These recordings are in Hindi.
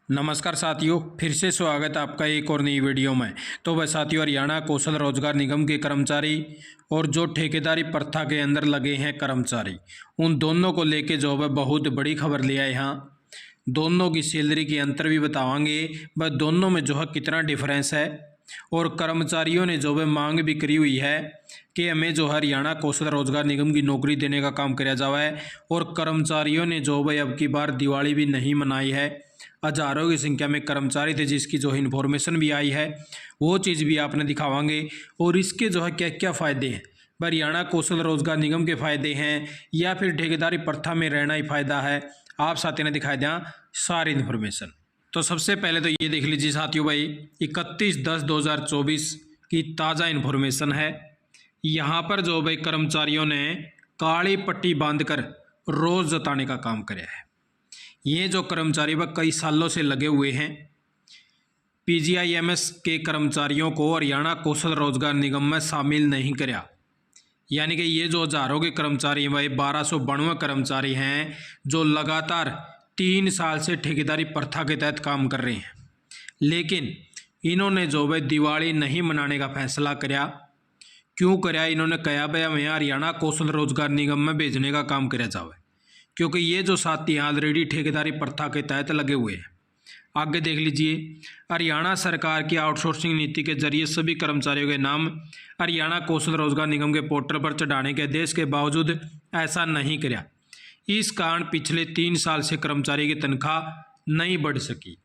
नमस्कार साथियों, फिर से स्वागत है आपका एक और नई वीडियो में। तो वह साथियों, हरियाणा कौशल रोजगार निगम के कर्मचारी और जो ठेकेदारी प्रथा के अंदर लगे हैं कर्मचारी, उन दोनों को लेके जो है बहुत बड़ी खबर लिया है। यहाँ दोनों की सैलरी के अंतर भी बतावांगे, वह दोनों में जो है कितना डिफरेंस है। और कर्मचारियों ने जो है मांग भी करी हुई है कि हमें जो हरियाणा कौशल रोजगार निगम की नौकरी देने का काम किया जाए। और कर्मचारियों ने जो भाई अब की बार दिवाली भी नहीं मनाई है। हजारों की संख्या में कर्मचारी थे, जिसकी जो है इन्फॉर्मेशन भी आई है, वो चीज़ भी आपने दिखावांगे। और इसके जो है क्या क्या फ़ायदे हैं, हरियाणा कौशल रोजगार निगम के फ़ायदे हैं या फिर ठेकेदारी प्रथा में रहना ही फ़ायदा है, आप साथियों ने दिखाई दिया सारी इन्फॉर्मेशन। तो सबसे पहले तो ये देख लीजिए साथियों भाई, 31/10/2024 की ताज़ा इन्फॉर्मेशन है। यहाँ पर जो भाई कर्मचारियों ने काली पट्टी बांधकर रोज़ जताने का काम किया है। ये जो कर्मचारी वह कई सालों से लगे हुए हैं। PGIMS के कर्मचारियों को हरियाणा कौशल रोजगार निगम में शामिल नहीं किया। यानी कि ये जो हजारों के कर्मचारी हैं भाई, 1292 कर्मचारी हैं जो लगातार 3 साल से ठेकेदारी प्रथा के तहत काम कर रहे हैं। लेकिन इन्होंने जो भाई दिवाली नहीं मनाने का फैसला किया। क्यों कराया? इन्होंने कहा भाई हमें हरियाणा कौशल रोजगार निगम में भेजने का काम किया जाए, क्योंकि ये जो साथी हैं ऑलरेडी ठेकेदारी प्रथा के तहत लगे हुए हैं। आगे देख लीजिए, हरियाणा सरकार की आउटसोर्सिंग नीति के जरिए सभी कर्मचारियों के नाम हरियाणा कौशल रोजगार निगम के पोर्टल पर चढ़ाने के आदेश के बावजूद ऐसा नहीं किया। इस कारण पिछले 3 साल से कर्मचारी की तनख्वाह नहीं बढ़ सकी,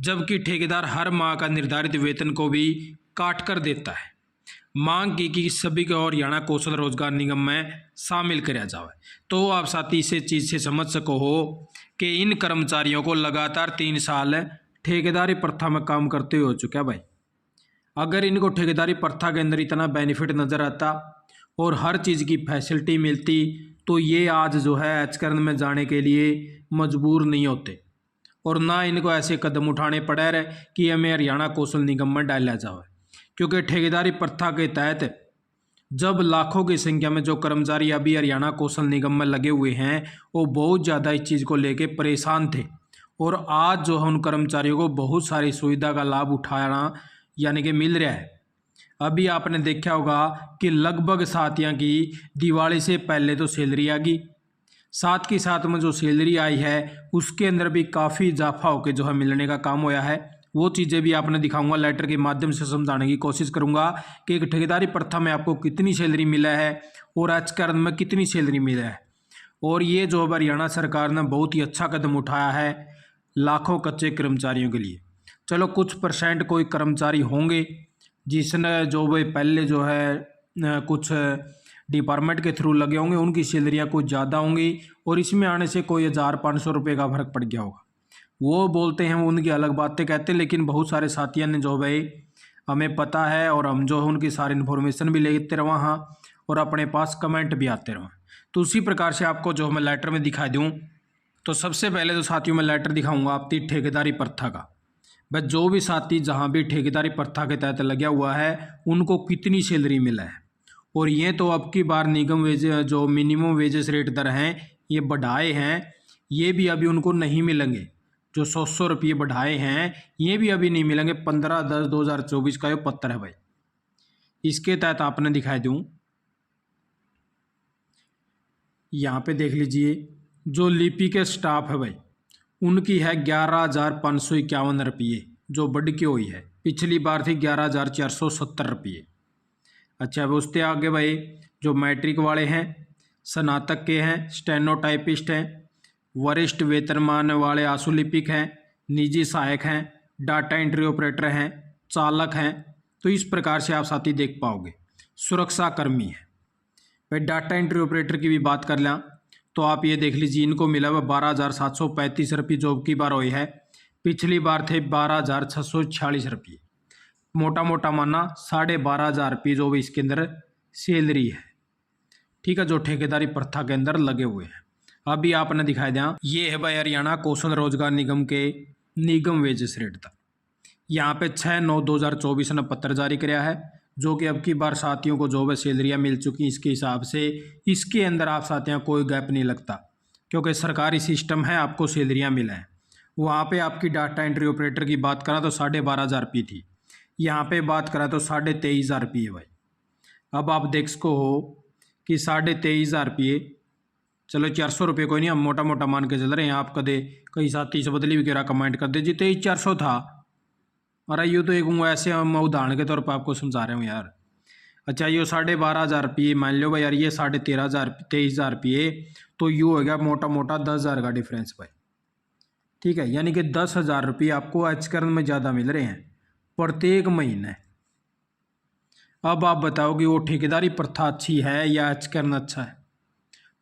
जबकि ठेकेदार हर माह का निर्धारित वेतन को भी काट कर देता है। मांग की कि सभी को हरियाणा कौशल रोजगार निगम में शामिल किया जाए। तो आप साथी इसे चीज़ से समझ सको हो कि इन कर्मचारियों को लगातार 3 साल ठेकेदारी प्रथा में काम करते हो चुका है भाई। अगर इनको ठेकेदारी प्रथा के अंदर इतना बेनिफिट नज़र आता और हर चीज़ की फैसिलिटी मिलती, तो ये आज जो है आचरण में जाने के लिए मजबूर नहीं होते और ना इनको ऐसे कदम उठाने पड़े रहे कि हमें हरियाणा कौशल निगम में डाला जाए। क्योंकि ठेकेदारी प्रथा के तहत जब लाखों की संख्या में जो कर्मचारी अभी हरियाणा कौशल निगम में लगे हुए हैं, वो बहुत ज़्यादा इस चीज़ को लेके परेशान थे। और आज जो है उन कर्मचारियों को बहुत सारी सुविधा का लाभ उठाना यानी कि मिल रहा है। अभी आपने देखा होगा कि लगभग साथियों की दिवाली से पहले तो सैलरी आ गई, साथ के साथ में जो सैलरी आई है उसके अंदर भी काफ़ी इजाफा होकर जो है मिलने का काम होया है। वो चीज़ें भी आपने दिखाऊंगा, लेटर के माध्यम से समझाने की कोशिश करूंगा कि एक ठेकेदारी प्रथा में आपको कितनी सैलरी मिला है और आचरण में कितनी सैलरी मिला है। और ये जो हरियाणा सरकार ने बहुत ही अच्छा कदम उठाया है लाखों कच्चे कर्मचारियों के लिए। चलो कुछ परसेंट कोई कर्मचारी होंगे जिसने जो भाई पहले जो है कुछ डिपार्टमेंट के थ्रू लगे होंगे, उनकी सैलरियाँ कुछ ज़्यादा होंगी और इसमें आने से कोई 1000-500 रुपये का फर्क पड़ गया होगा। वो बोलते हैं, वो उनकी अलग बातें कहते हैं। लेकिन बहुत सारे साथियों ने जो भाई हमें पता है और हम जो है उनकी सारी इन्फॉर्मेशन भी लेते रहे हाँ, और अपने पास कमेंट भी आते रहे। तो उसी प्रकार से आपको जो मैं लेटर में दिखा दूँ, तो सबसे पहले तो साथियों मैं लेटर दिखाऊंगा आपकी ठेकेदारी प्रथा का। बस जो भी साथी जहाँ भी ठेकेदारी प्रथा के तहत लगा हुआ है उनको कितनी सैलरी मिला है। और ये तो अब की बार निगम वेज जो मिनिमम वेजेस रेट दर हैं ये बढ़ाए हैं, ये भी अभी उनको नहीं मिलेंगे। जो 100 रुपये बढ़ाए हैं ये भी अभी नहीं मिलेंगे। 15/10/2024 का ये पत्र है भाई। इसके तहत आपने दिखाई दूँ, यहाँ पे देख लीजिए, जो लिपि के स्टाफ है भाई उनकी है 11,551 रुपये, जो बढ़ के हुई है। पिछली बार थी 11,470 रुपये। अच्छा, अब उससे आगे भाई जो मैट्रिक वाले हैं, स्नातक के हैं, स्टेनोटाइपिस्ट हैं, वरिष्ठ वेतनमान वाले आशुलिपिक हैं, निजी सहायक हैं, डाटा एंट्री ऑपरेटर हैं, चालक हैं। तो इस प्रकार से आप साथी देख पाओगे। सुरक्षा कर्मी है भाई। डाटा एंट्री ऑपरेटर की भी बात कर लें तो आप ये देख लीजिए, इनको मिला हुआ 12,735 रुपये जॉब की बार हुई है। पिछली बार थे 12,646 रुपये। मोटा मोटा माना 12,500 रुपये जो भी इसके अंदर सैलरी है। ठीक है, जो ठेकेदारी प्रथा के अंदर लगे हुए हैं। अभी आपने दिखाई दिया, ये है भाई हरियाणा कौशल रोजगार निगम के निगम वेजेस रेट तक। यहाँ पे 6/9/2024 ने पत्र जारी किया है, जो कि अब की बार साथियों को जो है सैलरियाँ मिल चुकी। इसके हिसाब से इसके अंदर आप साथियों कोई गैप नहीं लगता, क्योंकि सरकारी सिस्टम है, आपको सैलरियाँ मिला है। वहाँ पे आपकी डाटा एंट्री ऑपरेटर की बात करा तो 12,500 रुपये थी, यहाँ पे बात करा तो 23,500 रुपये है भाई। अब आप देख सको हो कि 23,500 रुपये, चलो 400 रुपये कोई नहीं, हम मोटा मोटा मान के चल रहे हैं। आप कदे कई साथी से बदली भी करा कमेंट कर दे जी 23,400 था। और ये तो एक ऐसे हम उदाहरण के तौर पर आपको समझा रहे हूँ यार। अच्छा ये 12,500 रुपये मान लो भाई यार, ये 23,500 रुपये, तो ये हो गया मोटा मोटा 10,000 का डिफरेंस भाई। ठीक है, यानी कि 10,000 रुपये आपको आजकरण में ज़्यादा मिल रहे हैं प्रत्येक महीने। अब आप बताओ कि वो ठेकेदारी प्रथा अच्छी है या आजकरण अच्छा है।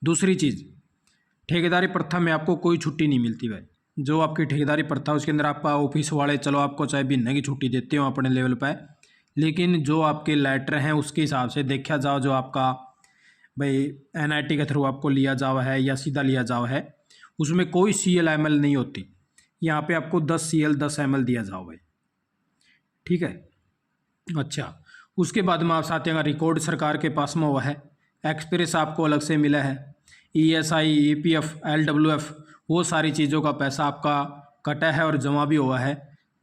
दूसरी चीज़, ठेकेदारी प्रथा में आपको कोई छुट्टी नहीं मिलती भाई। जो आपकी ठेकेदारी प्रथा उसके अंदर आपका ऑफिस वाले चलो आपको चाहे महीने की छुट्टी देते हो अपने लेवल पर, लेकिन जो आपके लेटर हैं उसके हिसाब से देखा जाओ, जो आपका भाई NIT के थ्रू आपको लिया जावा है या सीधा लिया जावा है, उसमें कोई CL ML नहीं होती। यहाँ पे आपको 10 CL 10 ML दिया जाओ भाई। ठीक है, अच्छा उसके बाद में आप साथियों का रिकॉर्ड सरकार के पास में हुआ है, एक्सप्रेस आपको अलग से मिला है, ESI EPF LWF वो सारी चीज़ों का पैसा आपका कटा है और जमा भी हुआ है।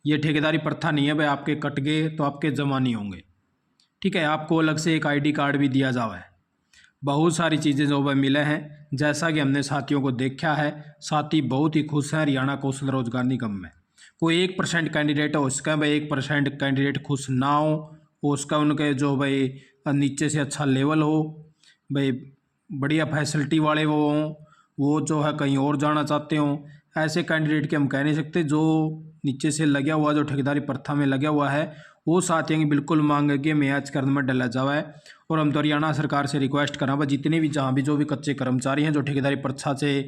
ये ठेकेदारी प्रथा नहीं है भाई, आपके कट गए तो आपके जमा नहीं होंगे। ठीक है, आपको अलग से एक ID कार्ड भी दिया जावा है। बहुत सारी चीज़ें जो वह मिले हैं, जैसा कि हमने साथियों को देखा है। साथी बहुत ही खुश हैं हरियाणा कौशल रोजगार निगम में। कोई 1% कैंडिडेट हो उसका भाई 1% कैंडिडेट खुश ना हो उसका, उनके जो भाई नीचे से अच्छा लेवल हो भाई, बढ़िया फैसिलिटी वाले वो हों, वो जो है कहीं और जाना चाहते हों, ऐसे कैंडिडेट के हम कह नहीं सकते। जो नीचे से लगा हुआ, जो ठेकेदारी प्रथा में लगा हुआ है, वो साथियों की बिल्कुल मांग है कि मैच करने में डला जावा है। और हम तो हरियाणा सरकार से रिक्वेस्ट करा भाई, जितने भी जहाँ भी जो भी कच्चे कर्मचारी हैं जो ठेकेदारी प्रथा से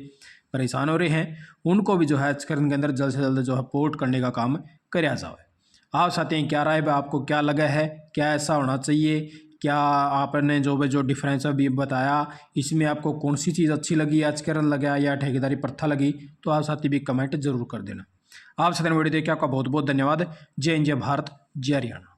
परेशान हो रहे हैं, उनको भी जो है आचकरण के अंदर जल्द से जल्द जो है पोर्ट करने का काम कराया जाए। आप साथियों क्या राय है, आपको क्या लगा है, क्या ऐसा होना चाहिए, क्या आपने जो डिफरेंस अभी बताया इसमें आपको कौन सी चीज़ अच्छी लगी, आचकरण लगा या ठेकेदारी प्रथा लगी, तो आप साथी भी कमेंट जरूर कर देना। आप साथियों वीडियो देखिए, आपका बहुत बहुत धन्यवाद। जय हिंद, जय भारत, जय हरियाणा।